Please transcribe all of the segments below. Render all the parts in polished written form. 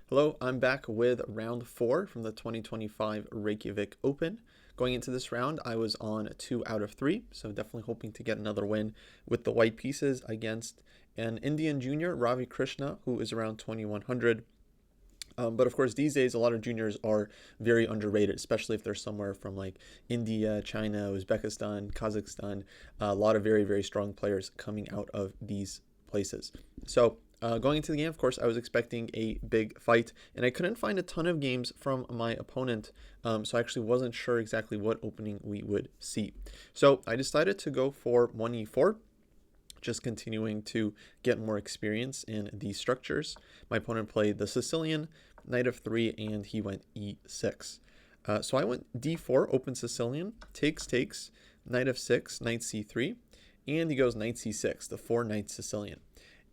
Hello, I'm back with round 4 from the 2025 Reykjavik Open. Going into this round, I was on 2 out of 3, so definitely hoping to get another win with the white pieces against an Indian junior, Ravi Krishna, who is around 2100. But of course, these days, a lot of juniors are very underrated, especially if they're somewhere from like India, China, Uzbekistan, Kazakhstan. A lot of very, very strong players coming out of these places. So going into the game, of course, I was expecting a big fight, and I couldn't find a ton of games from my opponent, so I actually wasn't sure exactly what opening we would see. So I decided to go for 1e4, just continuing to get more experience in these structures. My opponent played the Sicilian, knight of 3, and he went e6. So I went d4, open Sicilian, takes, knight of 6, knight c3, and he goes knight c6, the 4-knight Sicilian.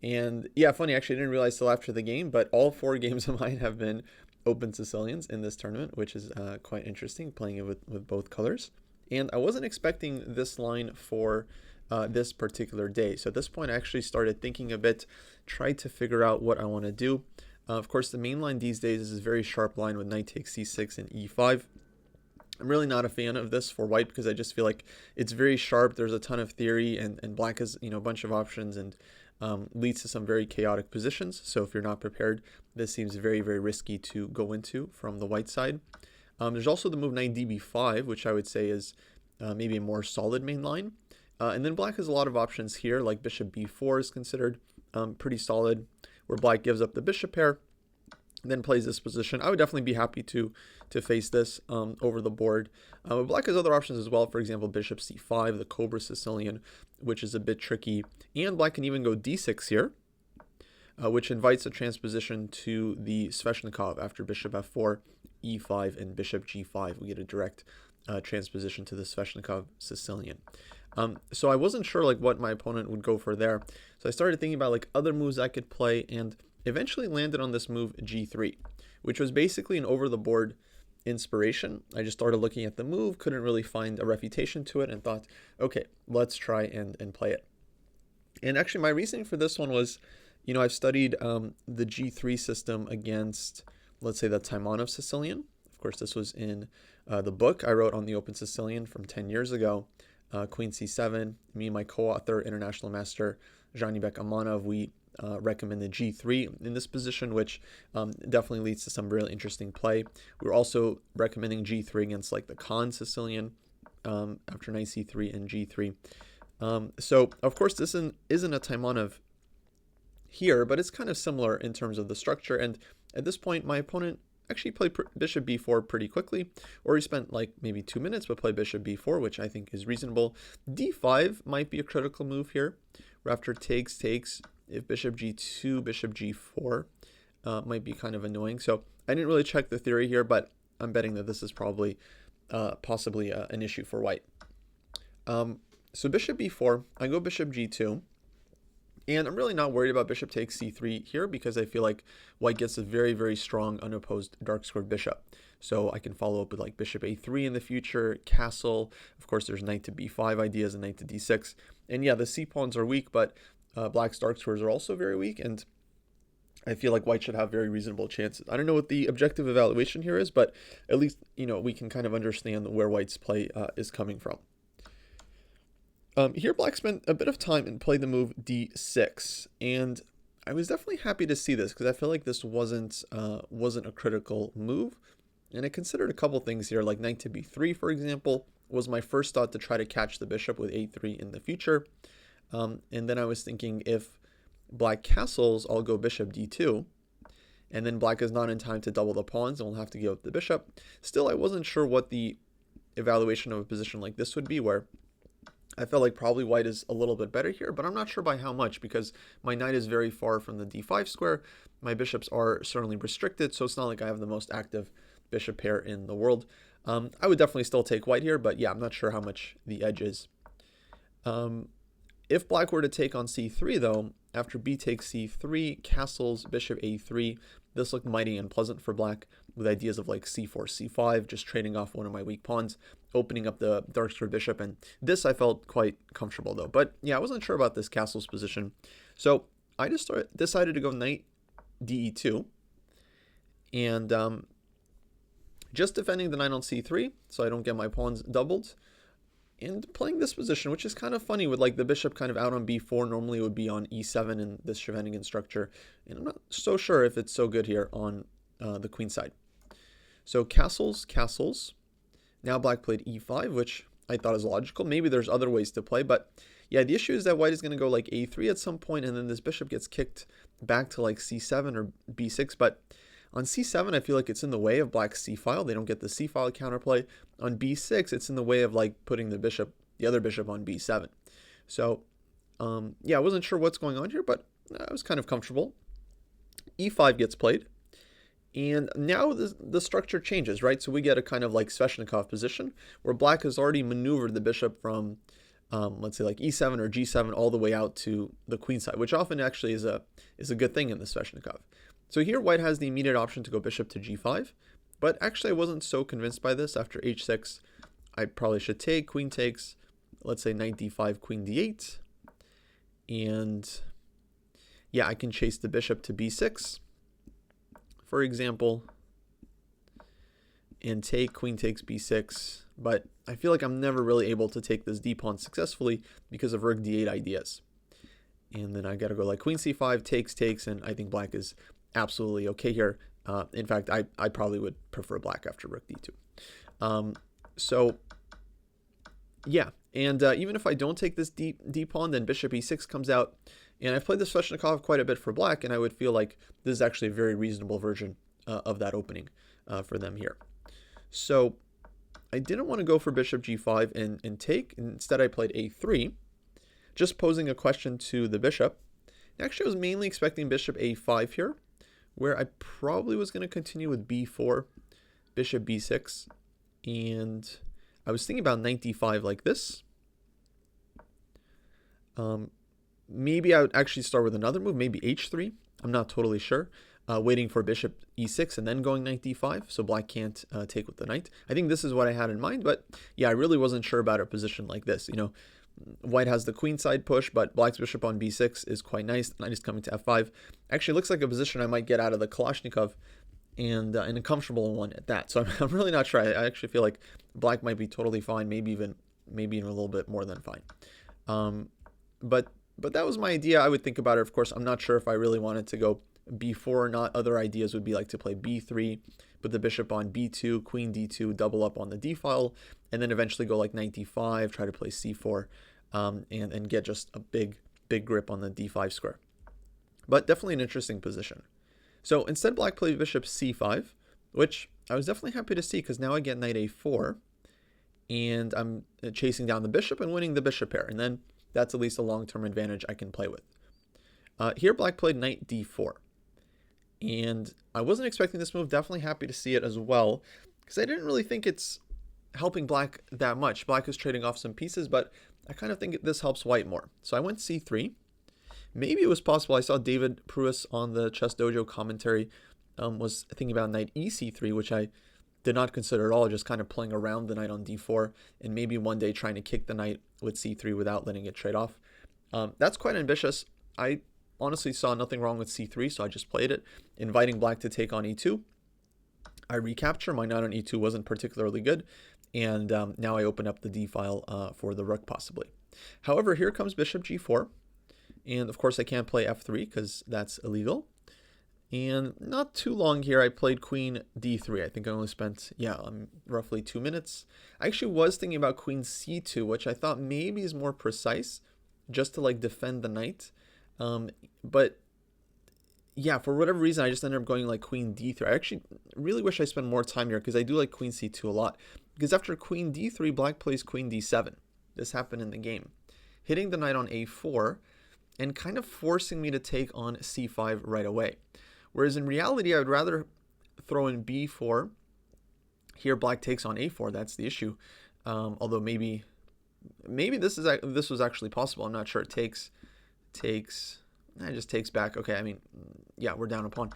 And yeah, funny, actually, I didn't realize till after the game, but all 4 games of mine have been open Sicilians in this tournament, which is quite interesting, playing it with both colors. And I wasn't expecting this line for this particular day. So at this point, I actually started thinking a bit, tried to figure out what I want to do. Of course, the main line these days is a very sharp line with knight takes c6 and e5. I'm really not a fan of this for white because I just feel like it's very sharp. There's a ton of theory, and black has a bunch of options and leads to some very chaotic positions. So if you're not prepared, this seems very, very risky to go into from the white side. There's also the move knight db5, which I would say is maybe a more solid main line. And then black has a lot of options here, like bishop b4 is considered pretty solid, where black gives up the bishop pair, then plays this position. I would definitely be happy to face this over the board. But black has other options as well. For example, bishop c5, the Cobra Sicilian, which is a bit tricky. And black can even go d6 here, which invites a transposition to the Sveshnikov after bishop f4, e5, and bishop g5. We get a direct transposition to the Sveshnikov Sicilian. So I wasn't sure like what my opponent would go for there. So I started thinking about like other moves I could play, and eventually landed on this move g3, which was basically an over-the-board inspiration. I just started looking at the move, couldn't really find a refutation to it, and thought, okay, let's try and play it. And actually, my reasoning for this one was, I've studied the g3 system against, let's say, the Taimanov Sicilian. Of course, this was in the book I wrote on the Open Sicilian from 10 years ago. Queen c7, me and my co-author, international master Janibek Amanov, we recommended g3 in this position, which definitely leads to some really interesting play. We were also recommending g3 against like the Khan Sicilian after knight c3 and g3. So of course this isn't a Taimanov here, but it's kind of similar in terms of the structure. And at this point, my opponent actually played bishop b4 pretty quickly, or he spent like maybe 2 minutes, but played bishop b4, which I think is reasonable. d5 might be a critical move here, where after takes, if bishop g2, bishop g4 might be kind of annoying. So I didn't really check the theory here, but I'm betting that this is probably possibly an issue for white. So bishop b4, I go bishop g2. And I'm really not worried about bishop takes c3 here because I feel like white gets a very, very strong unopposed dark squared bishop. So I can follow up with like bishop a3 in the future, castle. Of course, there's knight to b5 ideas and knight to d6. And yeah, the c-pawns are weak, but black's dark squares are also very weak. And I feel like white should have very reasonable chances. I don't know what the objective evaluation here is, but at least, we can kind of understand where white's play is coming from. Here, black spent a bit of time and played the move d6, and I was definitely happy to see this because I feel like this wasn't a critical move, and I considered a couple things here, like knight to b3, for example, was my first thought to try to catch the bishop with a3 in the future, and then I was thinking if black castles, I'll go bishop d2, and then black is not in time to double the pawns, and we'll have to give up the bishop. Still, I wasn't sure what the evaluation of a position like this would be, where I felt like probably white is a little bit better here, but I'm not sure by how much because my knight is very far from the d5 square. My bishops are certainly restricted, so it's not like I have the most active bishop pair in the world. I would definitely still take white here, but yeah, I'm not sure how much the edge is. If black were to take on c3, though, after b takes c3, castles, bishop a3, this looked mighty unpleasant for black, with ideas of like c4, c5, just trading off one of my weak pawns, opening up the dark square bishop, and this I felt quite comfortable though. But yeah, I wasn't sure about this castle's position. So I just decided to go knight de2, And just defending the knight on c3 so I don't get my pawns doubled. And playing this position, which is kind of funny with like the bishop kind of out on b4. Normally it would be on e7 in this Scheveningen structure. And I'm not so sure if it's so good here on the queen side. So castles, castles. Now black played e5, which I thought is logical. Maybe there's other ways to play, but yeah, the issue is that white is going to go like a3 at some point, and then this bishop gets kicked back to like c7 or b6. But on c7, I feel like it's in the way of black's c-file. They don't get the c-file counterplay. On b6, it's in the way of like putting the other bishop on b7. So yeah, I wasn't sure what's going on here, but I was kind of comfortable. e5 gets played. And now the structure changes, right? So we get a kind of like Sveshnikov position where black has already maneuvered the bishop from, let's say like e7 or g7 all the way out to the queen side, which often actually is a good thing in the Sveshnikov. So here white has the immediate option to go bishop to g5, but actually I wasn't so convinced by this. After h6, I probably should take, queen takes, let's say knight d5, queen d8. And yeah, I can chase the bishop to b6. For example, and take, queen takes b6, but I feel like I'm never really able to take this d-pawn successfully because of rook d8 ideas. And then I got to go like queen c5, takes, and I think black is absolutely okay here. In fact, I probably would prefer black after rook d2. So yeah, and even if I don't take this d-pawn, then bishop e6 comes out. And I've played the Sveshnikov quite a bit for black, and I would feel like this is actually a very reasonable version of that opening for them here. So I didn't want to go for bishop g5 and take. Instead, I played a3, just posing a question to the bishop. Actually, I was mainly expecting bishop a5 here, where I probably was going to continue with b4, bishop b6, and I was thinking about knight d5 like this. Maybe I would actually start with another move, maybe h3. I'm not totally sure. Waiting for bishop e6 and then going knight d5, so black can't take with the knight. I think this is what I had in mind, but yeah, I really wasn't sure about a position like this. You know, white has the queen side push, but black's bishop on b6 is quite nice. Knight is coming to f5. Actually, looks like a position I might get out of the Kalashnikov, and a comfortable one at that. So I'm really not sure. I actually feel like black might be totally fine, maybe even a little bit more than fine. But that was my idea. I would think about it. Of course, I'm not sure if I really wanted to go b4 or not. Other ideas would be like to play b3, put the bishop on b2, queen d2, double up on the d file, and then eventually go like knight d5, try to play c4, and get just a big grip on the d5 square. But definitely an interesting position. So instead, black played bishop c5, which I was definitely happy to see because now I get knight a4, and I'm chasing down the bishop and winning the bishop pair, and then that's at least a long-term advantage I can play with. Here, black played knight d4. And I wasn't expecting this move. Definitely happy to see it as well, because I didn't really think it's helping black that much. Black is trading off some pieces, but I kind of think this helps white more. So I went c3. Maybe it was possible. I saw David Pruis on the Chess Dojo commentary was thinking about knight ec3, which I did not consider at all, just kind of playing around the knight on d4, and maybe one day trying to kick the knight with c3 without letting it trade off. That's quite ambitious. I honestly saw nothing wrong with c3, so I just played it, inviting black to take on e2. I recapture. My knight on e2 wasn't particularly good, and now I open up the d file for the rook possibly. However, here comes bishop g4, and of course I can't play f3 because that's illegal. And not too long here, I played queen d3. I think I only spent, roughly 2 minutes. I actually was thinking about queen c2, which I thought maybe is more precise, just to like defend the knight. But yeah, for whatever reason, I just ended up going like queen d3. I actually really wish I spent more time here because I do like queen c2 a lot. Because after queen d3, black plays queen d7. This happened in the game, hitting the knight on a4 and kind of forcing me to take on c5 right away. Whereas in reality, I would rather throw in b4. Here, black takes on a4. That's the issue. Although maybe this was actually possible. I'm not sure. It takes. It just takes back. Okay, I mean, yeah, we're down a pawn.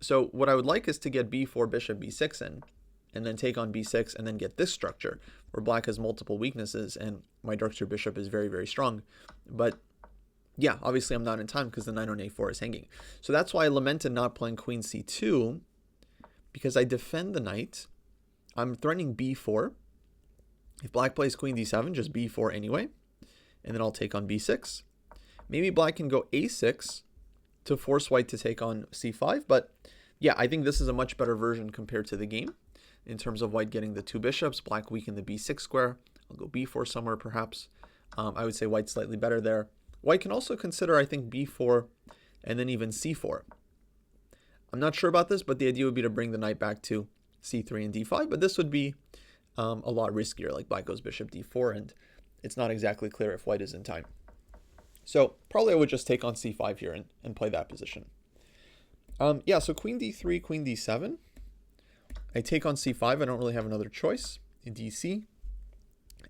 So what I would like is to get b4, bishop b6 in, and then take on b6, and then get this structure where black has multiple weaknesses, and my dark tier bishop is very, very strong. But yeah, obviously I'm not in time because the knight on a4 is hanging. So that's why I lamented not playing queen c2, because I defend the knight. I'm threatening b4. If black plays queen d7, just b4 anyway, and then I'll take on b6. Maybe black can go a6 to force white to take on c5, but yeah, I think this is a much better version compared to the game in terms of white getting the two bishops. Black weaken the b6 square. I'll go b4 somewhere perhaps. I would say white's slightly better there. White can also consider, I think, b4 and then even c4. I'm not sure about this, but the idea would be to bring the knight back to c3 and d5, but this would be a lot riskier. Like black goes bishop d4, and it's not exactly clear if white is in time. So probably I would just take on c5 here and play that position. Yeah, so queen d3, queen d7. I take on c5. I don't really have another choice. In dc.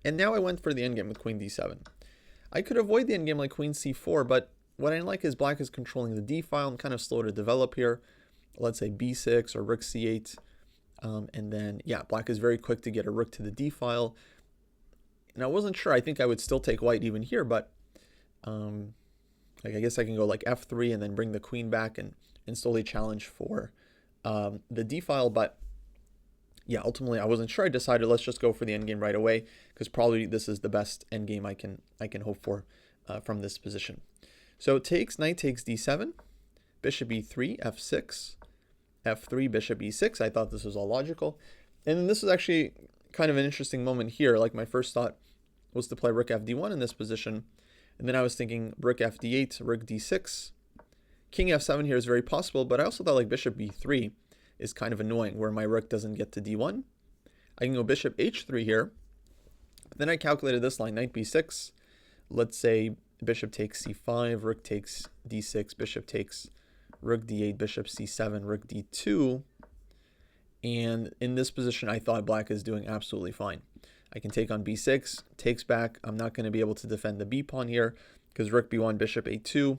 And now I went for the endgame with queen d7. I could avoid the endgame like queen c4, but what I like is black is controlling the d file. I'm kind of slow to develop here. Let's say b6 or rook c8. And then, yeah, black is very quick to get a rook to the d file. And I wasn't sure. I think I would still take white even here, but like I guess I can go like f3 and then bring the queen back and slowly challenge for the d file. But yeah, ultimately I wasn't sure. I decided let's just go for the endgame right away, because probably this is the best endgame I can hope for from this position. So knight takes d7, bishop e3, f6, f3, bishop e6. I thought this was all logical. And then this was actually kind of an interesting moment here. Like my first thought was to play rook fd1 in this position. And then I was thinking rook fd8, rook d6. King f7 here is very possible, but I also thought like bishop b3 is kind of annoying where my rook doesn't get to d1. I can go bishop h3 here. Then I calculated this line, knight b6. Let's say bishop takes c5, rook takes d6, bishop takes rook d8, bishop c7, rook d2. And in this position, I thought black is doing absolutely fine. I can take on b6, takes back. I'm not going to be able to defend the b pawn here because rook b1, bishop a2.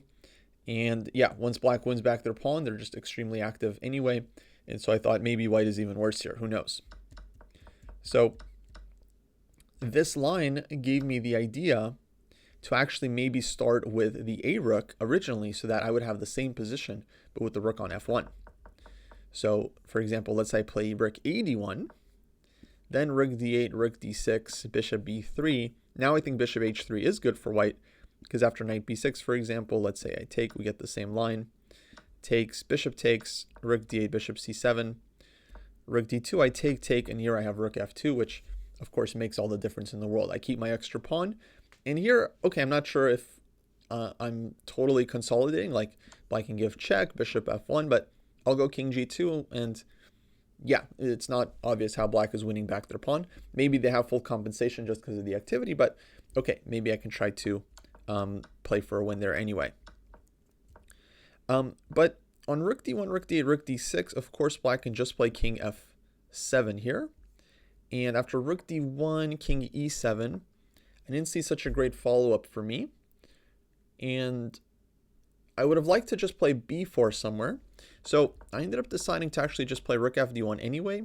And yeah, once black wins back their pawn, they're just extremely active anyway. And so I thought maybe white is even worse here. Who knows? So this line gave me the idea to actually maybe start with the a rook originally so that I would have the same position, but with the rook on f1. So for example, let's say I play rook a d1, then rook d8, rook d6, bishop b3. Now I think bishop h3 is good for white, because after knight b6, for example, let's say I take, we get the same line. Takes, bishop takes, rook d8, bishop c7, rook d2, I take, and here I have rook f2, which of course makes all the difference in the world. I keep my extra pawn, and here, okay, I'm not sure if I'm totally consolidating, like black can give check, bishop f1, but I'll go king g2, and yeah, it's not obvious how black is winning back their pawn. Maybe they have full compensation just because of the activity, but okay, maybe I can try to play for a win there anyway. But on rook d1, rook d8, rook d6, of course, black can just play king f7 here. And after rook d1, king e7, I didn't see such a great follow-up for me. And I would have liked to just play b4 somewhere. So I ended up deciding to actually just play rook fd1 anyway,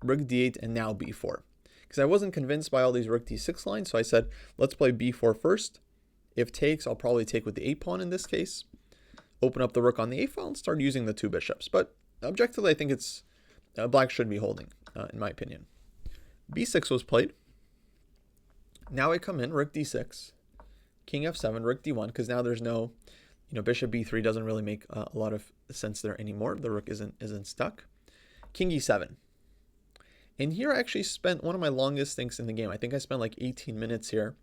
rook d8, and now b4. Because I wasn't convinced by all these rook d6 lines, so I said, let's play b4 first. If takes, I'll probably take with the a pawn in this case. Open up the rook on the a file and start using the two bishops. But objectively, I think it's black should be holding, in my opinion. b6 was played. Now I come in, rook d6, king f7, rook d1, because now there's no, bishop b3 doesn't really make a lot of sense there anymore. The rook isn't stuck. King e7. And here I actually spent one of my longest things in the game. I think I spent like 18 minutes here.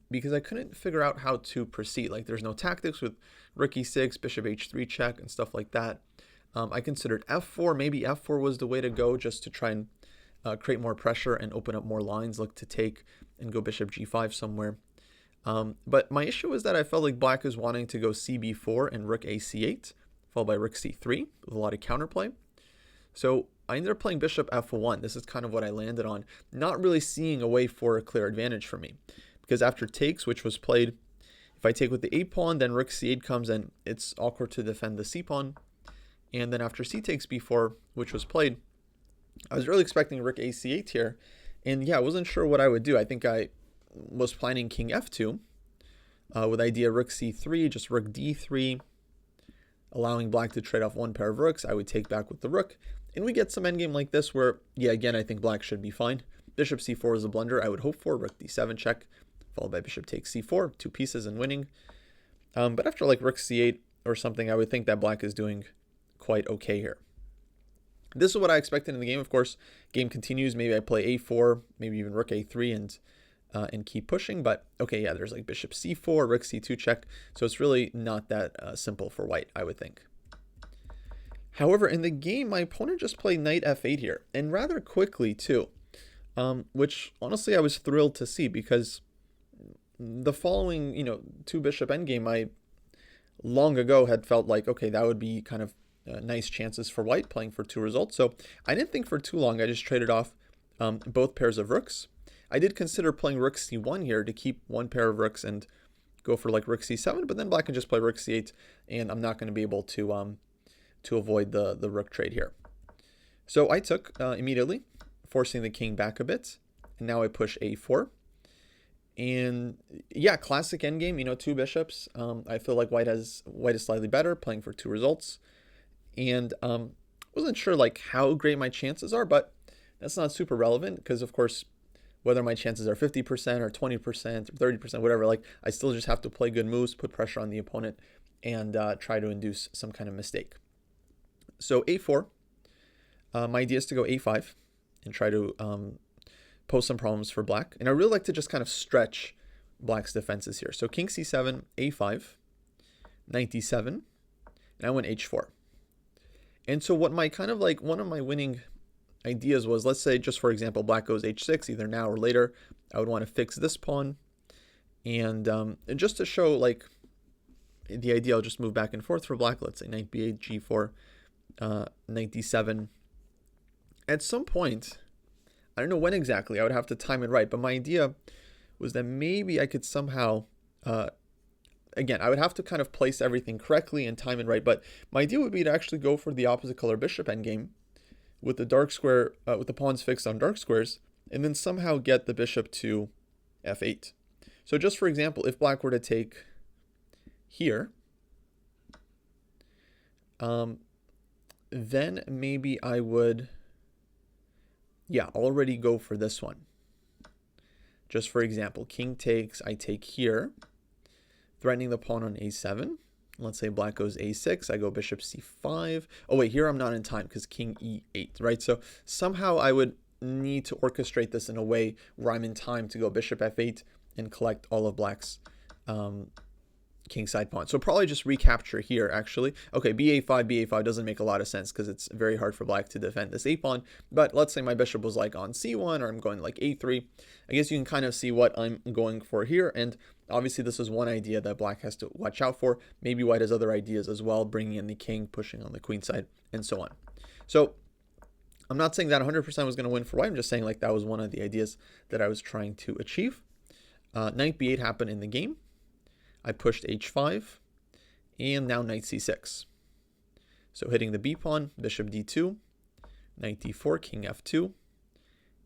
Because I couldn't figure out how to proceed. Like there's no tactics with rook e6, bishop h3 check, and stuff like that. I considered f4. Maybe f4 was the way to go just to try and create more pressure and open up more lines, look to take and go bishop g5 somewhere. But my issue is that I felt like black is wanting to go cb4 and rook ac8, followed by rook c3 with a lot of counterplay. So I ended up playing bishop f1. This is kind of what I landed on, not really seeing a way for a clear advantage for me. Because after takes, which was played, if I take with the a pawn, then rook c8 comes and it's awkward to defend the c pawn. And then after c takes b4, which was played, I was really expecting rook ac8 here. And yeah, I wasn't sure what I would do. I think I was planning king f2. with idea rook c3, just rook d3, allowing black to trade off one pair of rooks. I would take back with the rook, and we get some endgame like this where, yeah, again, I think black should be fine. Bishop c4 is a blunder I would hope for. Rook d7 check, followed by bishop takes c4, 2 pieces and winning. But after like rook c8 or something, I would think that black is doing quite okay here. This is what I expected in the game. Of course, game continues. Maybe I play a4, maybe even rook a3 and keep pushing. But okay, yeah, there's like bishop c4, rook c2 check. So it's really not that simple for white, I would think. However, in the game, my opponent just played knight f8 here, and rather quickly too, which honestly I was thrilled to see, because the following, two bishop endgame, I long ago had felt like, okay, that would be kind of nice chances for white, playing for 2 results. So I didn't think for too long. I just traded off both pairs of rooks. I did consider playing rook c1 here to keep one pair of rooks and go for like rook c7, but then black can just play rook c8, and I'm not going to be able to avoid the rook trade here. So I took immediately, forcing the king back a bit, and now I push a4. And yeah, classic endgame, 2 bishops. I feel like white is slightly better, playing for 2 results. And wasn't sure like how great my chances are, but that's not super relevant, because of course, whether my chances are 50% or 20% or 30%, whatever, like I still just have to play good moves, put pressure on the opponent, and try to induce some kind of mistake. So a4, my idea is to go a5 and try to pose some problems for black. And I really like to just kind of stretch black's defenses here. So king c7, a5, knight d7, and I went h4. And so what my kind of like one of my winning ideas was, let's say just for example, black goes h6 either now or later. I would want to fix this pawn, and just to show like the idea, I'll just move back and forth for black. Let's say knight b8, g4, knight d7. At some point, I don't know when exactly, I would have to time it right, but my idea was that maybe I could somehow, again, I would have to kind of place everything correctly and time it right, but my idea would be to actually go for the opposite color bishop endgame with the dark square, with the pawns fixed on dark squares, and then somehow get the bishop to f8. So just for example, if black were to take here, then maybe I would, yeah, already go for this one. Just for example, king takes, I take here, threatening the pawn on a7. Let's say black goes a6, I go bishop c5. Oh wait, here I'm not in time because king e8, right? So somehow I would need to orchestrate this in a way where I'm in time to go bishop f8 and collect all of black's king side pawn. So probably just recapture here, actually. Okay, b8, doesn't make a lot of sense because it's very hard for black to defend this a pawn. But let's say my bishop was like on c1, or I'm going like a3. I guess you can kind of see what I'm going for here. And obviously this is one idea that black has to watch out for. Maybe white has other ideas as well, bringing in the king, pushing on the queen side, and so on. So I'm not saying that 100% was going to win for white. I'm just saying like that was one of the ideas that I was trying to achieve. Knight b8 happened in the game. I pushed h5, and now knight c6. So hitting the b pawn, bishop d2, knight d4, king f2,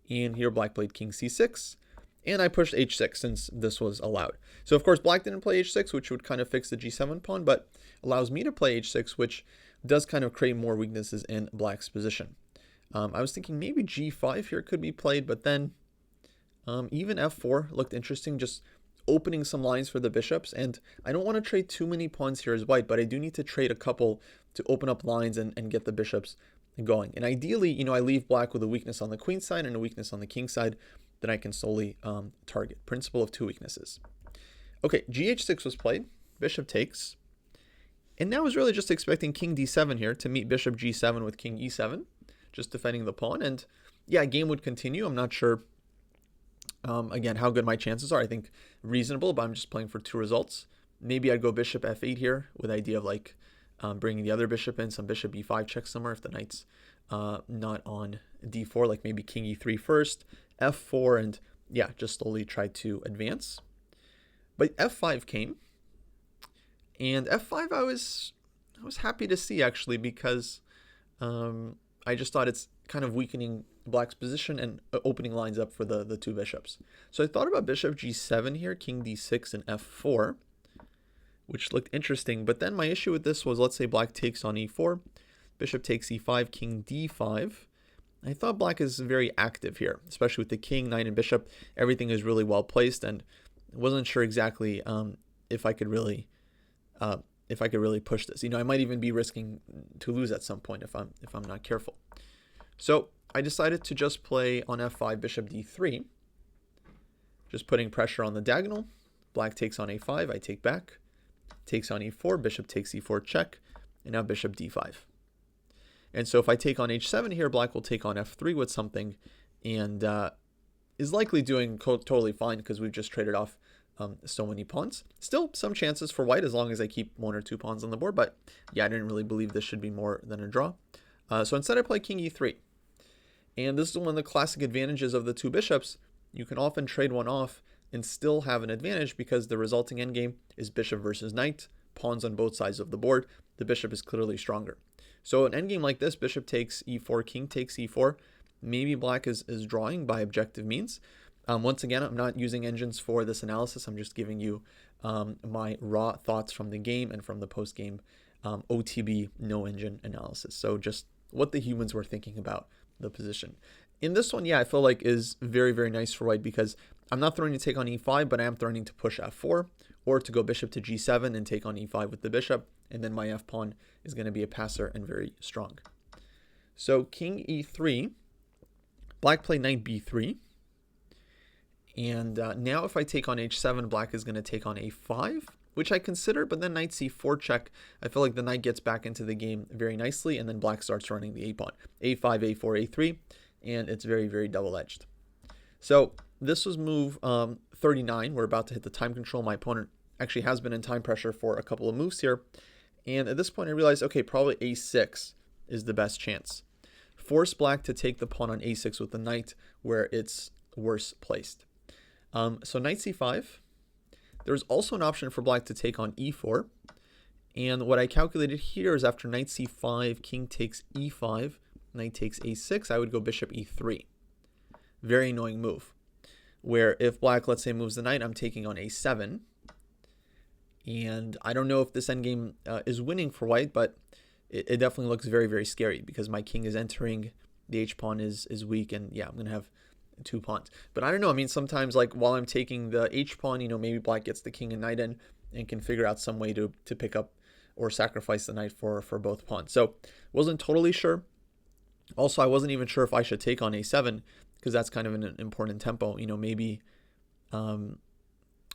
and here black played king c6, and I pushed h6 since this was allowed. So of course black didn't play h6, which would kind of fix the g7 pawn, but allows me to play h6, which does kind of create more weaknesses in black's position. I was thinking maybe g5 here could be played, but then even f4 looked interesting, just opening some lines for the bishops. And I don't want to trade too many pawns here as white, but I do need to trade a couple to open up lines and get the bishops going. And ideally, I leave black with a weakness on the queen side and a weakness on the king side that I can solely target. Principle of 2 weaknesses. Okay, gh6 was played, bishop takes. And now I was really just expecting king d7 here to meet bishop g7 with king e7, just defending the pawn. And yeah, game would continue. I'm not sure again, how good my chances are. I think reasonable, but I'm just playing for 2 results. Maybe I'd go bishop f8 here with the idea of like bringing the other bishop in, some bishop e5 check somewhere if the knight's not on d4, like maybe king e3 first, f4, and yeah, just slowly try to advance. But f5 came, and f5 I was happy to see actually, because I just thought it's kind of weakening black's position and opening lines up for the 2 bishops. So I thought about bishop g7 here, king d6 and f4. which looked interesting. But then my issue with this was, let's say black takes on e4, bishop takes e5, king d5. I thought black is very active here, especially with the king, knight, and bishop. Everything is really well placed, and I wasn't sure exactly if I could really push this. I might even be risking to lose at some point if I'm not careful. So I decided to just play on f5, bishop d3, just putting pressure on the diagonal. Black takes on a5, I take back, takes on e4, bishop takes e4, check, and now bishop d5. And so if I take on h7 here, black will take on f3 with something, and is likely doing totally fine because we've just traded off so many pawns. Still some chances for white as long as I keep 1 or 2 pawns on the board, but yeah, I didn't really believe this should be more than a draw. So instead I play king e3. And this is one of the classic advantages of the 2 bishops. You can often trade one off and still have an advantage because the resulting endgame is bishop versus knight, pawns on both sides of the board. The bishop is clearly stronger. So an endgame like this, bishop takes e4, king takes e4, maybe black is drawing by objective means. Once again, I'm not using engines for this analysis. I'm just giving you my raw thoughts from the game and from the post-game OTB no engine analysis. So just what the humans were thinking about the position. In this one, yeah, I feel like is very, very nice for white because I'm not threatening to take on e5, but I am threatening to push f4 or to go bishop to g7 and take on e5 with the bishop. And then my f-pawn is going to be a passer and very strong. So king e3, black played knight b3. And now if I take on h7, black is going to take on a5, which I consider, but then knight c4 check. I feel like the knight gets back into the game very nicely, and then black starts running the a-pawn. a5, a4, a3, and it's very, very double-edged. So this was move 39. We're about to hit the time control. My opponent actually has been in time pressure for a couple of moves here. And at this point, I realized, okay, probably a6 is the best chance. Force black to take the pawn on a6 with the knight where it's worse placed. So knight c5. There's also an option for black to take on e4. And what I calculated here is after knight c5, king takes e5, knight takes a6, I would go bishop e3. Very annoying move. Where if black, let's say, moves the knight, I'm taking on a7. And I don't know if this endgame is winning for white, but it definitely looks very, very scary because my king is entering, the h-pawn is weak, and yeah, I'm going to have 2 pawns. But I don't know, I mean, sometimes like while I'm taking the h-pawn, maybe black gets the king and knight in and can figure out some way to pick up or sacrifice the knight for both pawns. So wasn't totally sure. Also, I wasn't even sure if I should take on a7 because that's kind of an important tempo.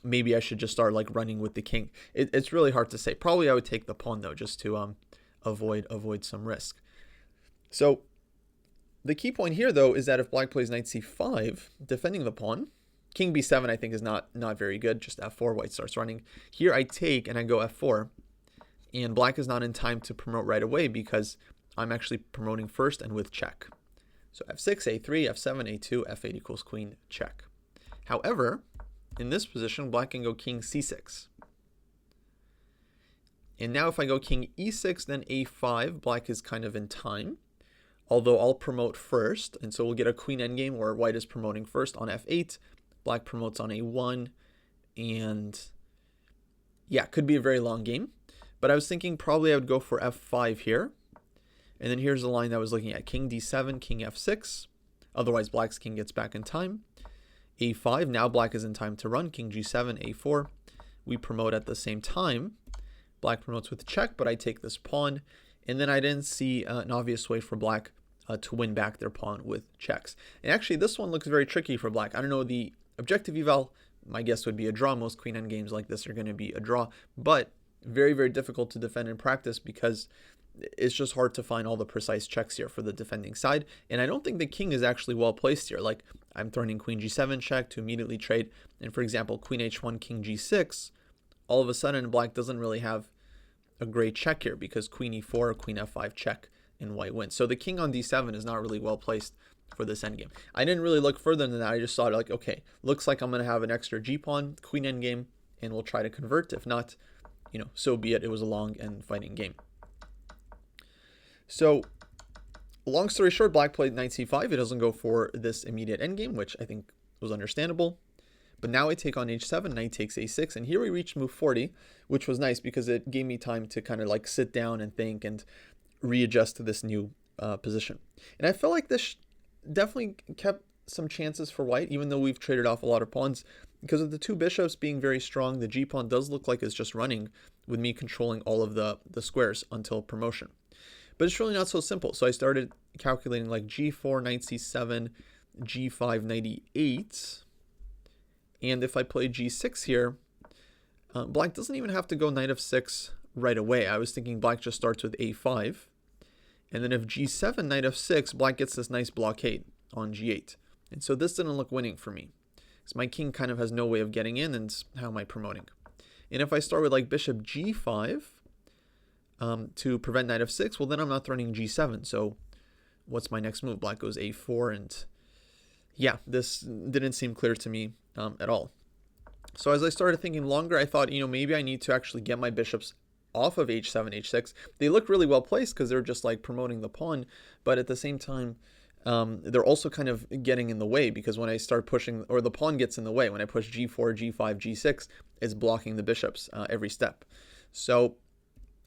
Maybe I should just start like running with the king. It's really hard to say. Probably I would take the pawn though, just to avoid some risk. So the key point here though is that if black plays knight c5, defending the pawn, king b7 I think is not very good. Just f4, white starts running. Here I take and I go f4, and black is not in time to promote right away because I'm actually promoting first and with check. So f6, a3, f7, a2, f8 equals queen, check. However, in this position, black can go king c6. And now if I go king e6, then a5, black is kind of in time. Although I'll promote first, and so we'll get a queen endgame where white is promoting first on f8, black promotes on a1, and yeah, could be a very long game. But I was thinking probably I would go for f5 here. And then here's the line that I was looking at. King d7, king f6. Otherwise, black's king gets back in time. a5, now black is in time to run. King g7, a4. We promote at the same time. Black promotes with check, but I take this pawn. And then I didn't see an obvious way for black to win back their pawn with checks. And actually, this one looks very tricky for black. I don't know, the objective eval, my guess would be a draw. Most queen endgames like this are going to be a draw. But very, very difficult to defend in practice because it's just hard to find all the precise checks here for the defending side. And I don't think the king is actually well placed here. Like, I'm thrown in queen g7 check to immediately trade. And for example, queen h1, king g6, all of a sudden black doesn't really have a great check here because queen e4 or queen f5 check and white wins. So the king on d7 is not really well placed for this endgame. I didn't really look further than that. I just thought like, okay, looks like I'm going to have an extra g-pawn, queen endgame, and we'll try to convert. If not, so be it. It was a long and fighting game. So long story short, black played knight c5. It doesn't go for this immediate endgame, which I think was understandable. But now I take on h7, knight takes a6, and here we reached move 40, which was nice because it gave me time to kind of like sit down and think and readjust to this new position. And I felt like this definitely kept some chances for white, even though we've traded off a lot of pawns. Because of the two bishops being very strong, the g pawn does look like it's just running with me controlling all of the squares until promotion. But it's really not so simple. So I started calculating like g4, knight c7, g5, knight e8. And if I play g6 here, black doesn't even have to go knight f6 right away. I was thinking black just starts with a5. And then if g7, knight f6, black gets this nice blockade on g8. And so this didn't look winning for me. So my king kind of has no way of getting in, and how am I promoting? And if I start with like bishop g5 to prevent knight f6, well, then I'm not threatening g7. So what's my next move? Black goes a4, and yeah, this didn't seem clear to me at all. So as I started thinking longer, I thought, maybe I need to actually get my bishops off of h7, h6. They look really well placed because they're just like promoting the pawn, but at the same time, they're also kind of getting in the way, because when I start pushing, or the pawn gets in the way, when I push g4, g5, g6, it's blocking the bishops every step. So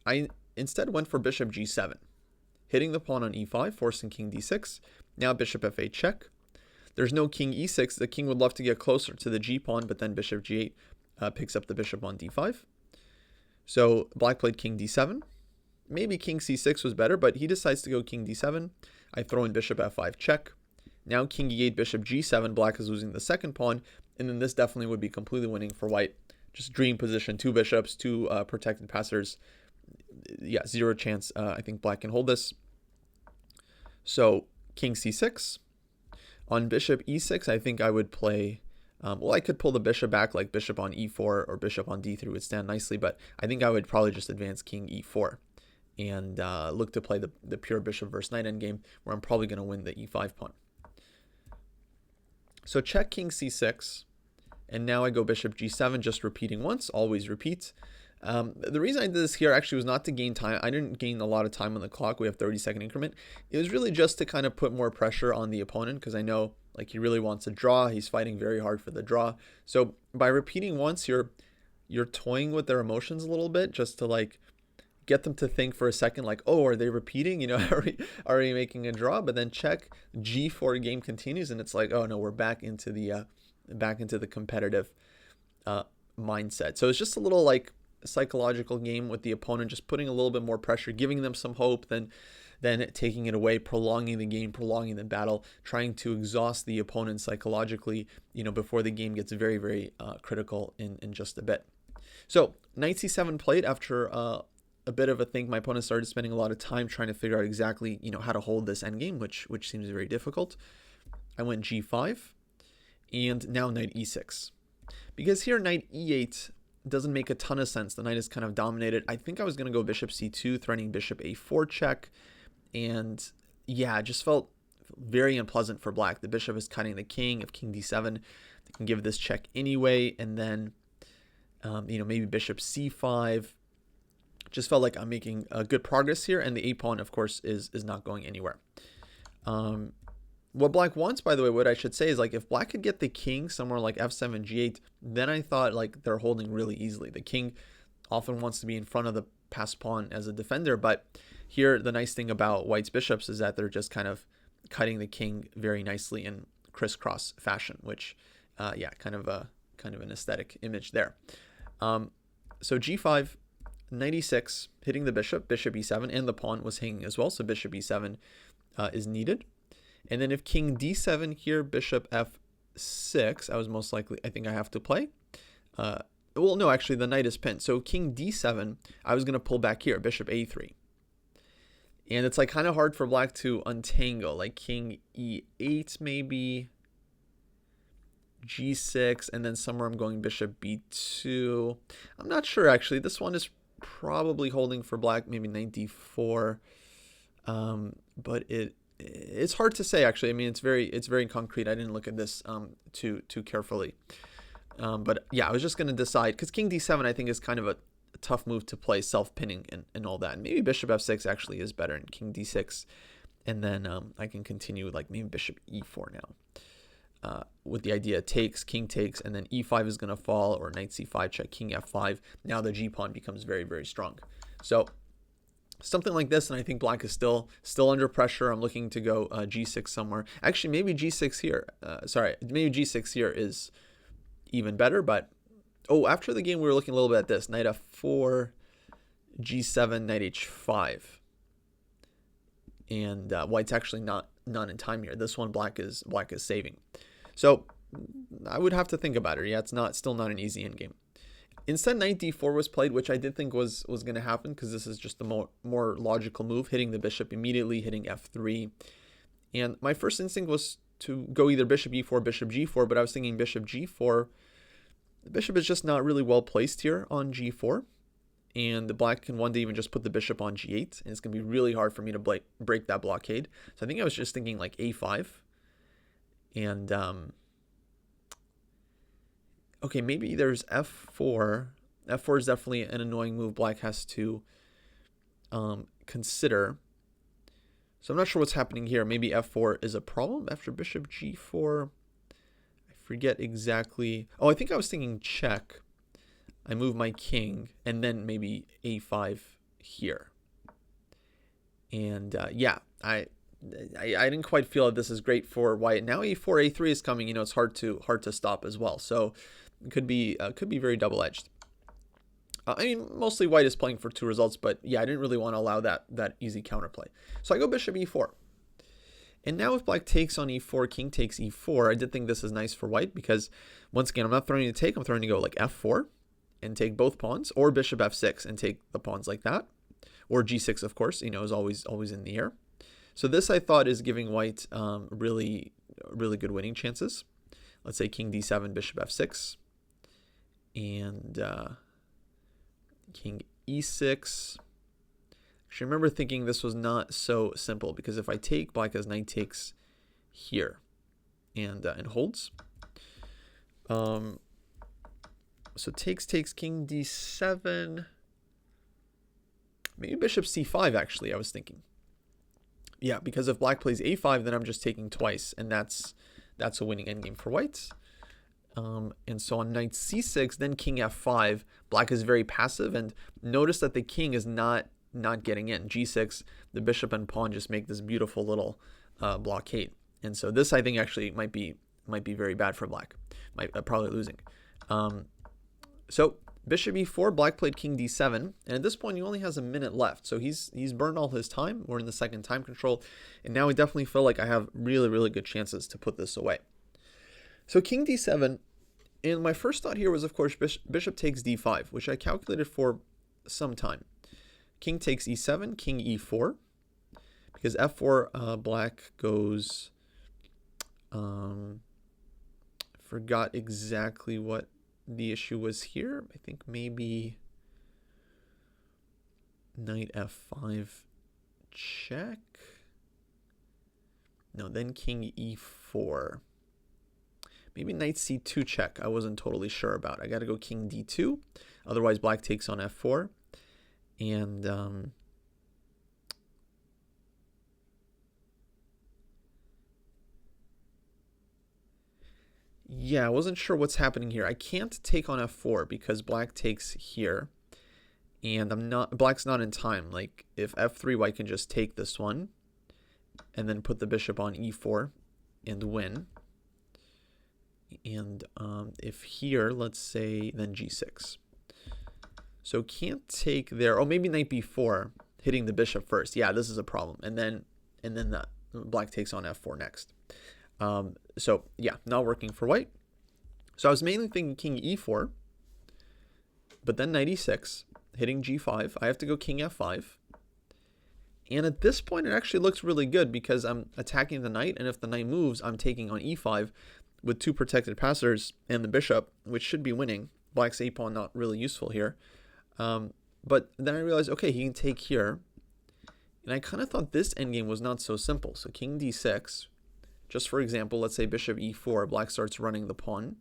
I instead went for bishop g7, hitting the pawn on e5, forcing king d6. Now bishop f8 check. There's no king e6. The king would love to get closer to the g pawn, but then bishop g8 picks up the bishop on d5. So black played king d7. Maybe king c6 was better, but he decides to go king d7. I throw in bishop f5 check. Now king e8, bishop g7. Black is losing the second pawn, and then this definitely would be completely winning for white. Just dream position, two bishops, two protected passers. Yeah, zero chance. I think black can hold this. So king c6. On bishop e6, I think I would play, well, I could pull the bishop back, like bishop on e4 or bishop on d3 would stand nicely, but I think I would probably just advance king e4 and look to play the pure bishop versus knight endgame, where I'm probably going to win the e5 pawn. So check king c6, and now I go bishop g7, just repeating once, always repeat. The reason I did this here actually was not to gain time. I didn't gain a lot of time on the clock. We have 30-second increment. It was really just to kind of put more pressure on the opponent, because I know like he really wants a draw. He's fighting very hard for the draw. So by repeating once, you're toying with their emotions a little bit, just to like get them to think for a second, like, oh, are they repeating? Are we making a draw? But then check g4, game continues, and it's like, oh no, we're back into the competitive mindset. So it's just a little like psychological game with the opponent, just putting a little bit more pressure, giving them some hope, then taking it away, prolonging the game, prolonging the battle, trying to exhaust the opponent psychologically, before the game gets very, very critical in just a bit. So knight c7 played. After a bit of a think, my opponent started spending a lot of time trying to figure out exactly how to hold this endgame, which seems very difficult. I went g5, and now knight e6, because here knight e8 doesn't make a ton of sense. The knight is kind of dominated. I think I was going to go bishop c2, threatening bishop a4 check. And yeah, it just felt very unpleasant for black. The bishop is cutting the king. If king d7, they can give this check anyway. And then, maybe bishop c5. Just felt like I'm making good progress here. And the a pawn, of course, is not going anywhere. What black wants, by the way, what I should say is, like, if black could get the king somewhere like f7, g8, then I thought like they're holding really easily. The king often wants to be in front of the passed pawn as a defender, but here the nice thing about white's bishops is that they're just kind of cutting the king very nicely in crisscross fashion, which, yeah, kind of an aesthetic image there. So g5, knight e6, hitting the bishop, bishop e7, and the pawn was hanging as well, so bishop e7 is needed. And then if king d7 here, bishop f6, I think I have to play. Well, no, actually the knight is pinned. So king d7, I was going to pull back here, bishop a3. And it's like kind of hard for black to untangle, like king e8 maybe, g6, and then somewhere I'm going bishop b2. I'm not sure, actually. This one is probably holding for black, maybe knight d4. But it's hard to say, actually. I mean, it's very concrete. I didn't look at this too carefully. But yeah, I was just going to decide, because king d7 I think is kind of a tough move to play, self-pinning and all that. And maybe bishop f6 actually is better, and king d6. And then I can continue like maybe bishop e4 now. with the idea takes, king takes, and then e5 is going to fall, or knight c5 check, king f5. Now the g pawn becomes very, very strong. So something like this, and I think black is still under pressure. I'm looking to go g6 somewhere. Actually, maybe g6 here. Maybe g6 here is even better. But after the game, we were looking a little bit at this: knight f4, g7, knight h5, and white's actually not in time here. This one black is saving. So I would have to think about it. Yeah, it's still not an easy endgame. Instead, knight d4 was played, which I did think was going to happen, because this is just the more logical move, hitting the bishop immediately, hitting f3. And my first instinct was to go either bishop e4, bishop g4, but I was thinking bishop g4. The bishop is just not really well placed here on g4, and the black can one day even just put the bishop on g8, and it's going to be really hard for me to break that blockade. So I think I was just thinking like a5, and okay, maybe there's f4. f4 is definitely an annoying move black has to consider. So I'm not sure what's happening here. Maybe f4 is a problem after bishop g4. I forget exactly. Oh, I think I was thinking check. I move my king, and then maybe a5 here. And yeah, I didn't quite feel that this is great for white. Now a4, a3 is coming. You know, it's hard to stop as well. So it could be very double-edged. I mean, mostly white is playing for 2 results, but yeah, I didn't really want to allow that easy counterplay. So I go bishop e4. And now if black takes on e4, king takes e4, I did think this is nice for white, because once again, I'm not throwing to take, I'm throwing to go like f4 and take both pawns, or bishop f6 and take the pawns like that, or g6, of course, you know, is always in the air. So this, I thought, is giving white really good winning chances. Let's say king d7, bishop f6, and king e6. Actually, I remember thinking this was not so simple, because if I take, black has knight takes here, and holds. So takes, king d7. Maybe bishop c5, actually, I was thinking. Yeah, because if black plays a5, then I'm just taking twice, and that's a winning endgame for white. And so on knight c6, then king f5, black is very passive, and notice that the king is not getting in. g6, the bishop and pawn just make this beautiful little blockade. And so this, I think, actually might be very bad for black. Probably losing. So bishop e4, black played king d7, and at this point he only has a minute left. So he's burned all his time. We're in the second time control, and now I definitely feel like I have really good chances to put this away. So king d7, and my first thought here was, of course, bishop takes d5, which I calculated for some time. King takes e7, king e4, because f4 black goes, forgot exactly what the issue was here. I think maybe knight f5 check. No, then king e4. Maybe knight c2 check. I wasn't totally sure about. I got to go king d2. Otherwise, black takes on f4. And yeah, I wasn't sure what's happening here. I can't take on f4 because black takes here, and black's not in time. Like if f3, white can just take this one and then put the bishop on e4 and win. And if here, let's say, then g6. So can't take there. Oh, maybe knight b4, hitting the bishop first. Yeah, this is a problem. And then the black takes on f4 next. So yeah, not working for white. So I was mainly thinking king e4, but then knight e6, hitting g5. I have to go king f5. And at this point, it actually looks really good because I'm attacking the knight, and if the knight moves, I'm taking on e5 with 2 protected passers and the bishop, which should be winning. Black's a pawn not really useful here. But then I realized, okay, he can take here. And I kind of thought this endgame was not so simple. So king d6, just for example, let's say bishop e4, black starts running the pawn.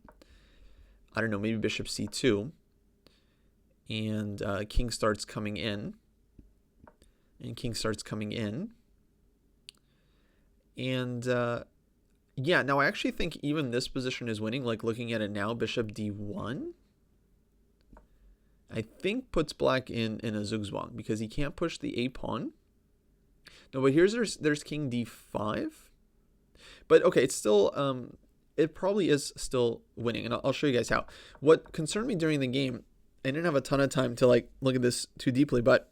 I don't know, maybe bishop c2. And king starts coming in. And king starts coming in. And Yeah, now I actually think even this position is winning. Like looking at it now, bishop d1, I think puts black in a zugzwang because he can't push the a pawn. No, but there's king d5. But okay, it's still it probably is still winning, and I'll show you guys how. What concerned me during the game, I didn't have a ton of time to like look at this too deeply, but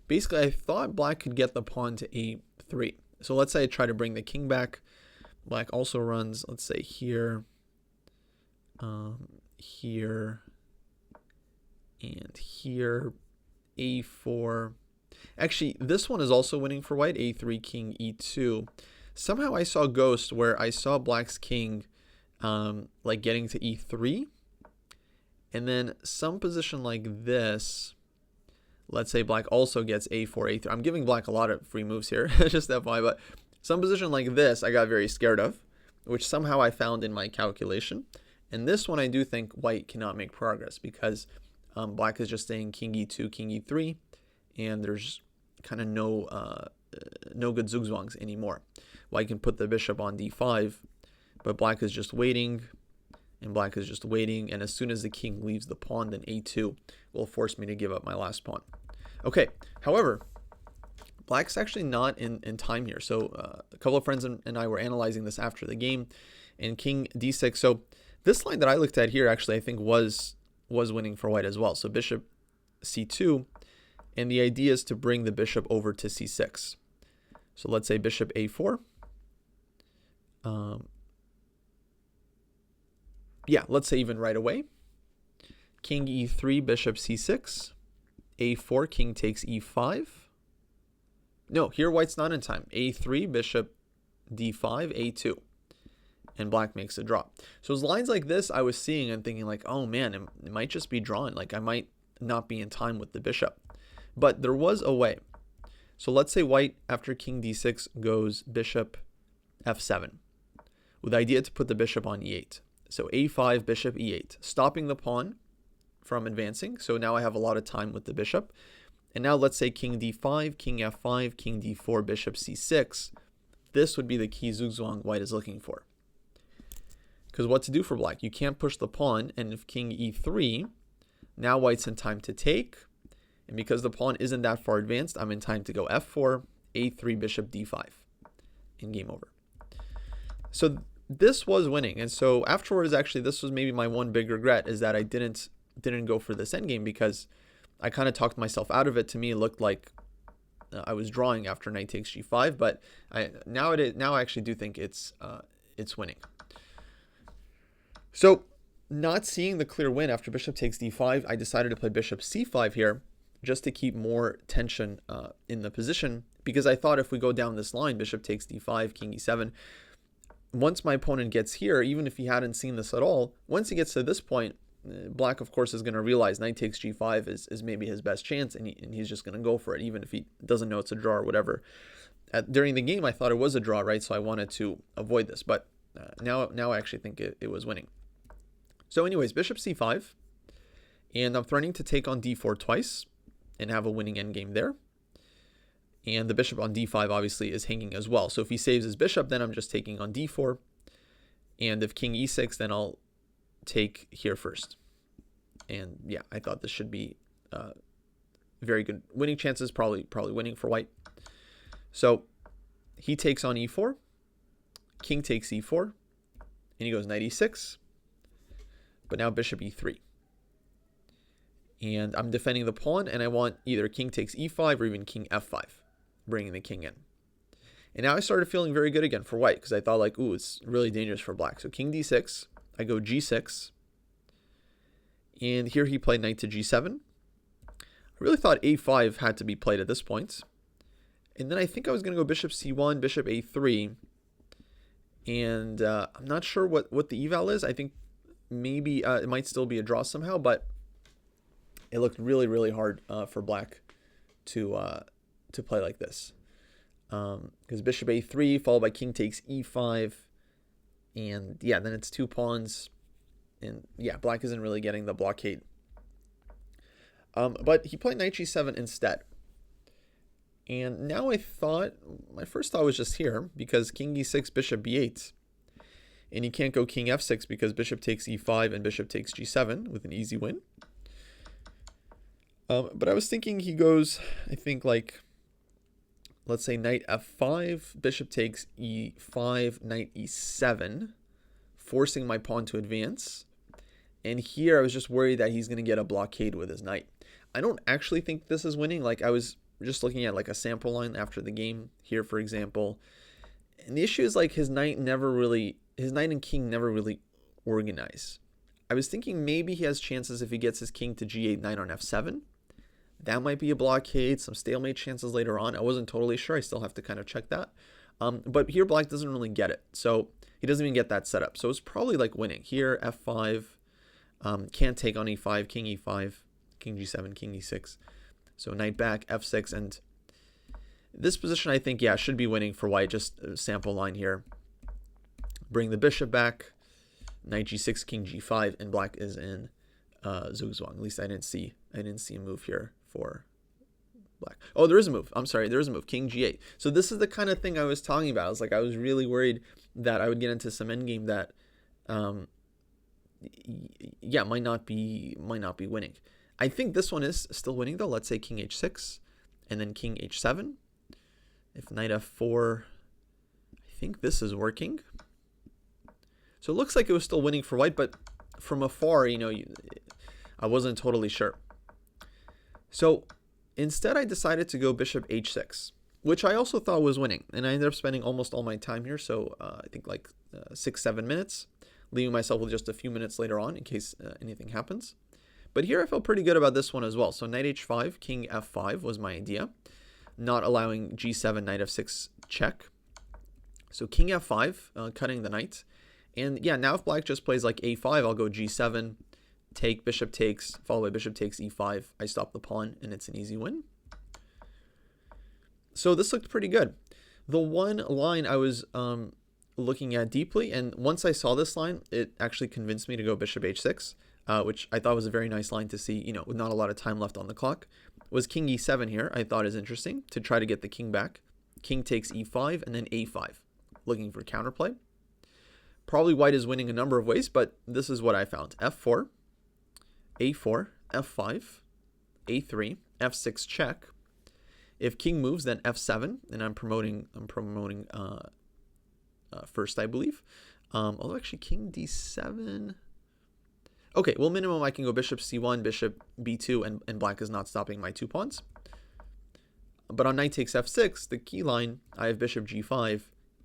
basically I thought black could get the pawn to a3. So let's say I try to bring the king back. Black also runs, let's say here, here, and here, a4. Actually, this one is also winning for white, a3, king, e2. Somehow I saw ghost where I saw black's king like getting to e3. And then some position like this, let's say black also gets a4, a3. I'm giving black a lot of free moves here, just FYI, but some position like this I got very scared of, which somehow I found in my calculation. And this one I do think white cannot make progress because black is just saying king e2, king e3, and there's kind of no good zugzwangs anymore. White can put the bishop on d5, but black is just waiting, and black is just waiting, and as soon as the king leaves the pawn, then a2 will force me to give up my last pawn. Okay, however, black's actually not in time here. So a couple of friends and I were analyzing this after the game, and king d6. So this line that I looked at here actually I think was winning for white as well. So bishop c2, and the idea is to bring the bishop over to c6. So let's say bishop a4. Yeah, let's say even right away. King e3, bishop c6. a4, king takes e5. No, here white's not in time. a3, bishop d5, a2. And black makes a draw. So as lines like this I was seeing and thinking like, oh man, it might just be drawn. Like I might not be in time with the bishop. But there was a way. So let's say white after king d6 goes bishop f7 with the idea to put the bishop on e8. So a5, bishop e8, stopping the pawn from advancing. So now I have a lot of time with the bishop. And now let's say king d5, king f5, king d4, bishop c6. This would be the key zugzwang white is looking for. Because what to do for black? You can't push the pawn, and if king e3, now white's in time to take. And because the pawn isn't that far advanced, I'm in time to go f4, a3, bishop d5, and game over. So this was winning. And so afterwards, actually, this was maybe my one big regret, is that I didn't go for this endgame because I kind of talked myself out of it. To me, it looked like I was drawing after knight takes g5, but now I actually do think it's winning. So not seeing the clear win after bishop takes d5, I decided to play bishop c5 here just to keep more tension in the position, because I thought if we go down this line, bishop takes d5, king e7, once my opponent gets here, even if he hadn't seen this at all, once he gets to this point, black, of course, is going to realize knight takes g5 is maybe his best chance, and he's just going to go for it, even if he doesn't know it's a draw or whatever. During the game, I thought it was a draw, right? So I wanted to avoid this, but now I actually think it was winning. So anyways, bishop c5, and I'm threatening to take on d4 twice and have a winning endgame there. And the bishop on d5 obviously is hanging as well. So if he saves his bishop, then I'm just taking on d4. And if king e6, then I'll take here first. And yeah, I thought this should be very good winning chances, probably winning for white. So he takes on e4, king takes e4, and he goes knight e6. But now bishop e3. And I'm defending the pawn, and I want either king takes e5 or even king f5, bringing the king in. And now I started feeling very good again for white, because I thought like, ooh, it's really dangerous for black. So king d6, I go g6, and here he played knight to g7. I really thought a5 had to be played at this point. And then I think I was going to go bishop c1, bishop a3, and I'm not sure what the eval is. I think maybe it might still be a draw somehow, but it looked really, really hard for black to play like this. Because bishop a3 followed by king takes e5, and yeah, then it's two pawns, and yeah, black isn't really getting the blockade. But he played knight g7 instead. And now my first thought was just here, because king e6, bishop b8, And he can't go king f6 because bishop takes e5 and bishop takes g7 with an easy win. But I was thinking he goes, I think, like, let's say knight f5, bishop takes e5, knight e7, forcing my pawn to advance. And here I was just worried that he's going to get a blockade with his knight. I don't actually think this is winning. Like, I was just looking at like a sample line after the game here, for example. And the issue is like his knight and king never really organize. I was thinking maybe he has chances if he gets his king to g8, knight on f7. That might be a blockade, some stalemate chances later on. I wasn't totally sure. I still have to kind of check that. But here black doesn't really get it. So he doesn't even get that set up. So it's probably like winning. Here, f5, can't take on e5, king e5, king g7, king e6. So knight back, f6, and this position I think, yeah, should be winning for white. Just a sample line here. Bring the bishop back, knight g6, king g5, and black is in Zugzwang. At least I didn't see a move here for black. Oh, there is a move. I'm sorry, there is a move. King g8. So this is the kind of thing I was talking about. It's like I was really worried that I would get into some endgame that, yeah, might not be winning. I think this one is still winning though. Let's say king h6, and then king h7. If knight f4, I think this is working. So it looks like it was still winning for white, but from afar, you know, I wasn't totally sure. So instead, I decided to go bishop h6, which I also thought was winning. And I ended up spending almost all my time here. So I think like 6-7 minutes, leaving myself with just a few minutes later on in case anything happens. But here I felt pretty good about this one as well. So knight h5, king f5 was my idea. Not allowing g7, knight f6 check. So king f5, cutting the knight. And yeah, now if black just plays like a5, I'll go g7, take, bishop takes, followed by bishop takes e5. I stop the pawn, and it's an easy win. So this looked pretty good. The one line I was looking at deeply, and once I saw this line, it actually convinced me to go bishop h6, which I thought was a very nice line to see, you know, with not a lot of time left on the clock, was king e7 here. I thought is interesting to try to get the king back. King takes e5, and then a5, looking for counterplay. Probably white is winning a number of ways, but this is what I found. f4, a4, f5, a3, f6 check. If king moves, then f7, and I'm promoting first, I believe. Although actually king d7. Okay, well, minimum I can go bishop c1, bishop b2, and black is not stopping my 2 pawns. But on knight takes f6, the key line, I have bishop g5,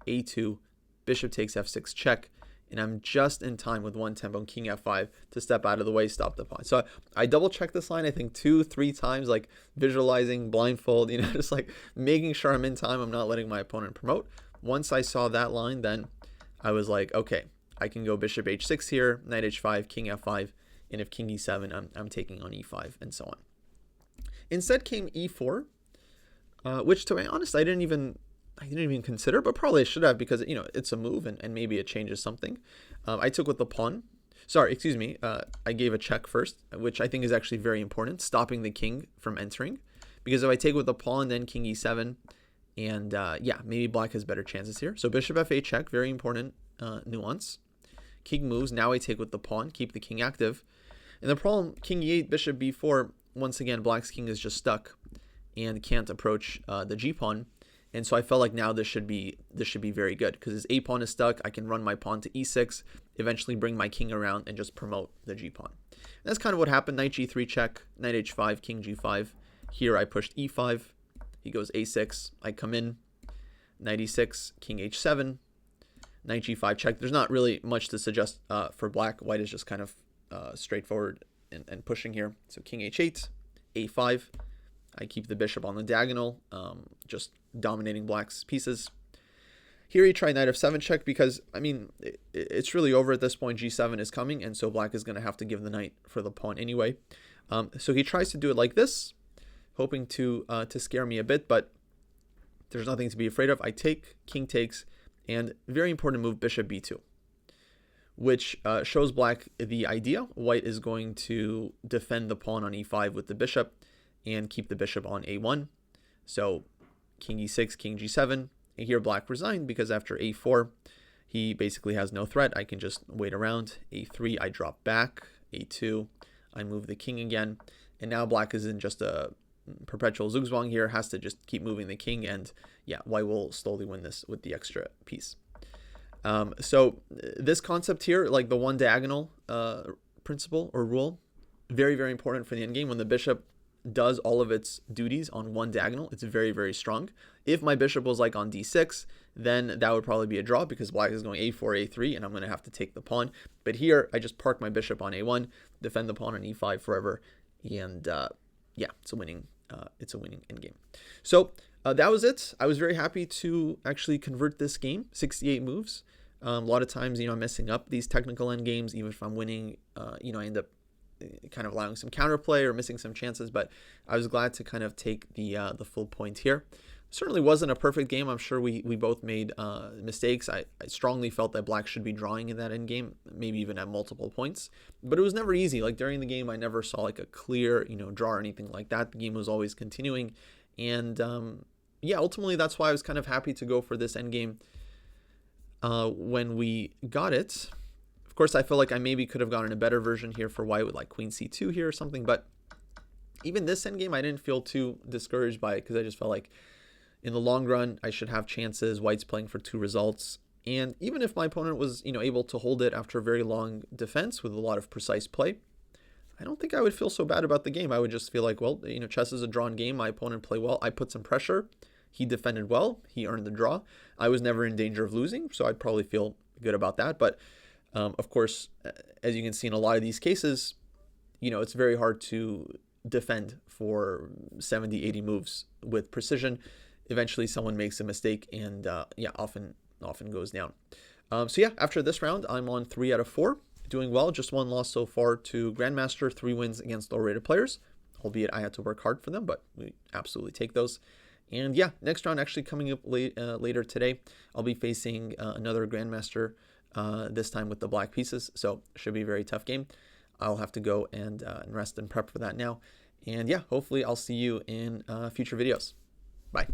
a2, bishop takes f6 check, and I'm just in time with one tempo, king f5, to step out of the way, stop the pawn. So I double checked this line, I think 2-3 times, like visualizing, blindfold, you know, just like making sure I'm in time, I'm not letting my opponent promote. Once I saw that line, then I was like, okay, I can go bishop h6 here, knight h5, king f5, and if king e7, I'm taking on e5, and so on. Instead came e4, which, to be honest, I didn't even consider, but probably I should have, because, you know, it's a move and maybe it changes something. I took with the pawn. Sorry, excuse me. I gave a check first, which I think is actually very important, stopping the king from entering. Because if I take with the pawn, then king e7, and yeah, maybe black has better chances here. So bishop f8 check, very important nuance. King moves. Now I take with the pawn, keep the king active. And the problem, king e8, bishop b4, once again, black's king is just stuck and can't approach the g-pawn. And so I felt like now this should be very good, because his a pawn is stuck. I can run my pawn to e6, eventually bring my king around and just promote the g pawn. And that's kind of what happened. Knight g3 check, knight h5, king g5. Here I pushed e5. He goes a6. I come in. Knight e6, king h7, knight g5 check. There's not really much to suggest for black. White is just kind of straightforward and pushing here. So king h8, a5. I keep the bishop on the diagonal, just dominating black's pieces. Here he tried knight f7 check because, I mean, it's really over at this point. g7 is coming, and so black is going to have to give the knight for the pawn anyway. So he tries to do it like this, hoping to scare me a bit, but there's nothing to be afraid of. I take, king takes, and very important move, bishop b2, which shows black the idea. White is going to defend the pawn on e5 with the bishop and keep the bishop on a1. So king e6, king g7. And here black resigned because after a4, he basically has no threat. I can just wait around. A3, I drop back. A2, I move the king again. And now black is in just a perpetual zugzwang here, has to just keep moving the king, and yeah, white will slowly win this with the extra piece. So this concept here, like the one diagonal principle or rule, very, very important for the endgame. When the bishop does all of its duties on one diagonal, it's very, very strong. If my bishop was like on d6, then that would probably be a draw because black is going a4, a3, and I'm going to have to take the pawn. But here, I just park my bishop on a1, defend the pawn on e5 forever, and yeah, it's a winning endgame. So that was it. I was very happy to actually convert this game, 68 moves. A lot of times, I'm messing up these technical endgames, even if I'm winning, I end up kind of allowing some counterplay or missing some chances, but I was glad to kind of take the full point here. Certainly wasn't a perfect game. I'm sure we both made mistakes. I strongly felt that black should be drawing in that endgame, maybe even at multiple points, but it was never easy. Like during the game, I never saw like a clear, draw or anything like that. The game was always continuing, and yeah, ultimately that's why I was kind of happy to go for this endgame when we got it. Of course, I feel like I maybe could have gotten a better version here for white with like queen c2 here or something, but even this endgame I didn't feel too discouraged by it because I just felt like in the long run I should have chances. White's playing for 2 results, and even if my opponent was able to hold it after a very long defense with a lot of precise play, I don't think I would feel so bad about the game. I would just feel like, well, chess is a drawn game. My opponent played well. I put some pressure. He defended well. He earned the draw. I was never in danger of losing, so I'd probably feel good about that. But of course, as you can see in a lot of these cases, it's very hard to defend for 70, 80 moves with precision. Eventually, someone makes a mistake, and yeah, often goes down. So yeah, after this round, I'm on 3 out of 4, doing well. Just 1 loss so far to Grandmaster, 3 wins against lower-rated players, albeit I had to work hard for them, but we absolutely take those. And yeah, next round actually coming up later today. I'll be facing another Grandmaster, this time with the black pieces, so should be a very tough game. I'll have to go and rest and prep for that now. And yeah, hopefully I'll see you in future videos. Bye.